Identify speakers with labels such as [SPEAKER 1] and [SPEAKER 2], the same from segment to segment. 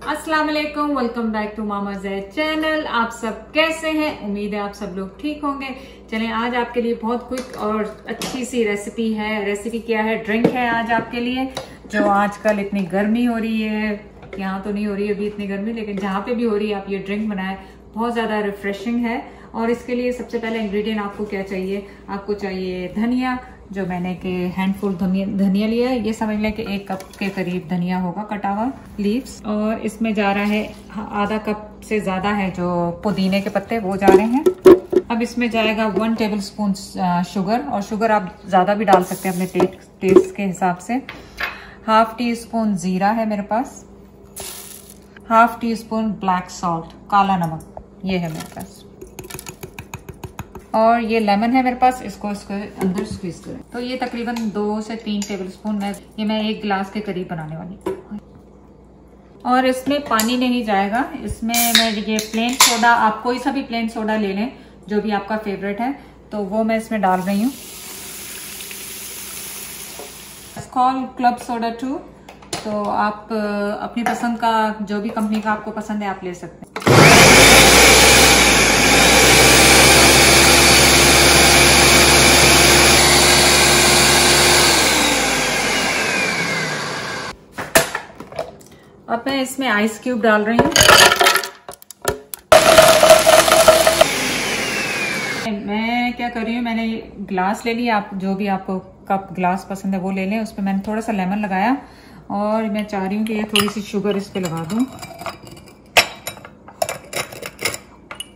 [SPEAKER 1] अस्सलाम वालेकुम, welcome back to Mama Zaid channel. आप सब कैसे हैं? उम्मीद है आप सब लोग ठीक होंगे। चलें, आज आपके लिए बहुत क्विक और अच्छी सी रेसिपी है। रेसिपी क्या है? ड्रिंक है आज आपके लिए। जो आजकल इतनी गर्मी हो रही है, यहाँ तो नहीं हो रही अभी इतनी गर्मी, लेकिन जहाँ पे भी हो रही है आप ये ड्रिंक बनाएं, बहुत ज्यादा रिफ्रेशिंग है। और इसके लिए सबसे पहले इंग्रेडिएंट आपको क्या चाहिए? आपको चाहिए धनिया, जो मैंने के हैंडफुल धनिया लिया है। ये समझ लें कि 1 कप के करीब धनिया होगा कटा हुआ लीव्स। और इसमें जा रहा है आधा कप से ज्यादा है जो पुदीने के पत्ते, वो जा रहे हैं। अब इसमें जाएगा 1 टेबल स्पून शुगर, और शुगर आप ज्यादा भी डाल सकते हैं अपने टेस्ट के हिसाब से। 1/2 टीस्पून जीरा है मेरे पास। 1/2 टीस्पून ब्लैक सॉल्ट, काला नमक, ये है मेरे पास। और ये लेमन है मेरे पास, इसको अंदर स्क्वीज करें। तो ये तकरीबन 2 से 3 टेबल स्पून मैं 1 गिलास के करीब बनाने वाली। और इसमें पानी नहीं जाएगा, इसमें मैं ये प्लेन सोडा, आप कोई सा भी प्लेन सोडा ले लें जो भी आपका फेवरेट है, तो वो मैं इसमें डाल रही हूँ। Club soda 2। तो आप अपनी पसंद का, जो भी कंपनी का आपको पसंद है आप ले सकते हैं। अब मैं इसमें आइस क्यूब डाल रही हूँ। मैं क्या कर रही हूँ, मैंने ग्लास ले लिया, आप जो भी आपको कप ग्लास पसंद है वो ले लें। उसपे मैंने थोड़ा सा लेमन लगाया, और मैं चाह रही हूँ कि ये थोड़ी सी शुगर इस पे लगा दूँ।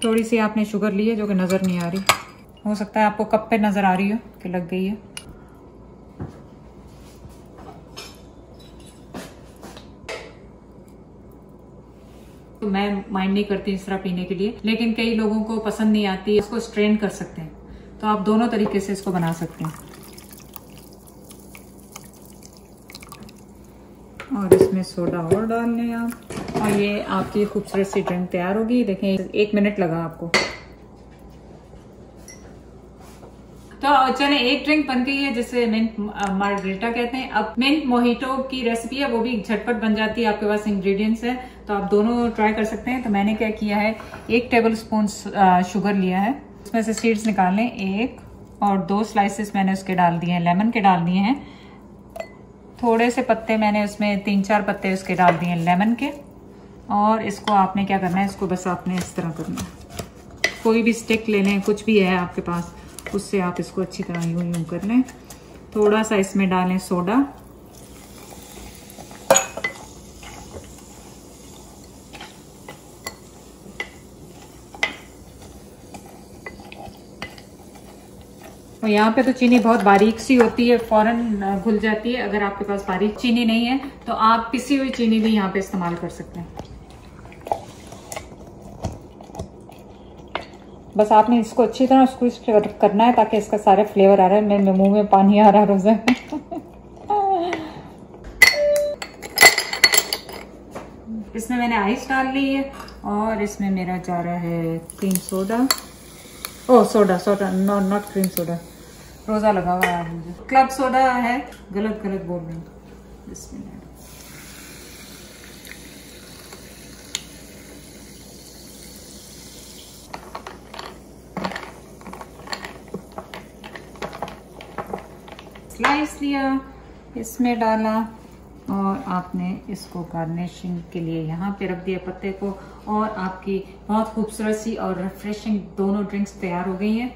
[SPEAKER 1] थोड़ी सी आपने शुगर ली है जो कि नजर नहीं आ रही, हो सकता है आपको कप पे नजर आ रही हो कि लग गई है। तो मैं माइंड नहीं करती इस तरह पीने के लिए, लेकिन कई लोगों को पसंद नहीं आती। इसको स्ट्रेन कर सकते हैं, तो आप दोनों तरीके से इसको बना सकते हैं। और इसमें सोडा और डाल लें आप, और ये आपकी खूबसूरत सी ड्रिंक तैयार होगी। देखें 1 मिनट लगा आपको। तो चले, एक ड्रिंक बन गई है जिसे मिंट मार्गरेटा कहते हैं। अब मिंट मोहितो की रेसिपी है, वो भी झटपट बन जाती है, आपके पास इंग्रेडिएंट्स है, तो आप दोनों ट्राई कर सकते हैं। तो मैंने क्या किया है, 1 टेबल स्पून शुगर लिया है, उसमें से सीड्स निकाल लें 1, और 2 स्लाइसेस मैंने उसके डाल दिए हैं, लेमन के डाल दिए हैं। थोड़े से पत्ते मैंने उसमें 3-4 पत्ते उसके डाल दिए हैं लेमन के। और इसको आपने क्या करना है, इसको बस आपने इस तरह करना है। कोई भी स्टिक ले लें, कुछ भी है आपके पास, उससे आप इसको अच्छी तरह यूं कर लें। थोड़ा सा इसमें डालें सोडा, और यहाँ पे तो चीनी बहुत बारीक सी होती है, फौरन घुल जाती है। अगर आपके पास बारीक चीनी नहीं है तो आप पिसी हुई चीनी भी यहाँ पे इस्तेमाल कर सकते हैं। बस आपने इसको अच्छी तरह स्क्वीज करना है ताकि इसका सारे फ्लेवर आ रहा है। मेरे मुंह में पानी आ रहा है रोज़ा। इसमें मैंने आइस डाल ली है, और इसमें मेरा जा रहा है cream soda. Oh soda not cream soda, रोज़ा लगा हुआ है मुझे। क्लब सोडा है, गलत बोल रही हूँ। इसमें स्लाइस लिया, इसमें डाला, और आपने इसको गार्निशिंग के लिए यहाँ पे रख दिया पत्ते को। और आपकी बहुत खूबसूरत सी और रिफ्रेशिंग दोनों ड्रिंक्स तैयार हो गई हैं।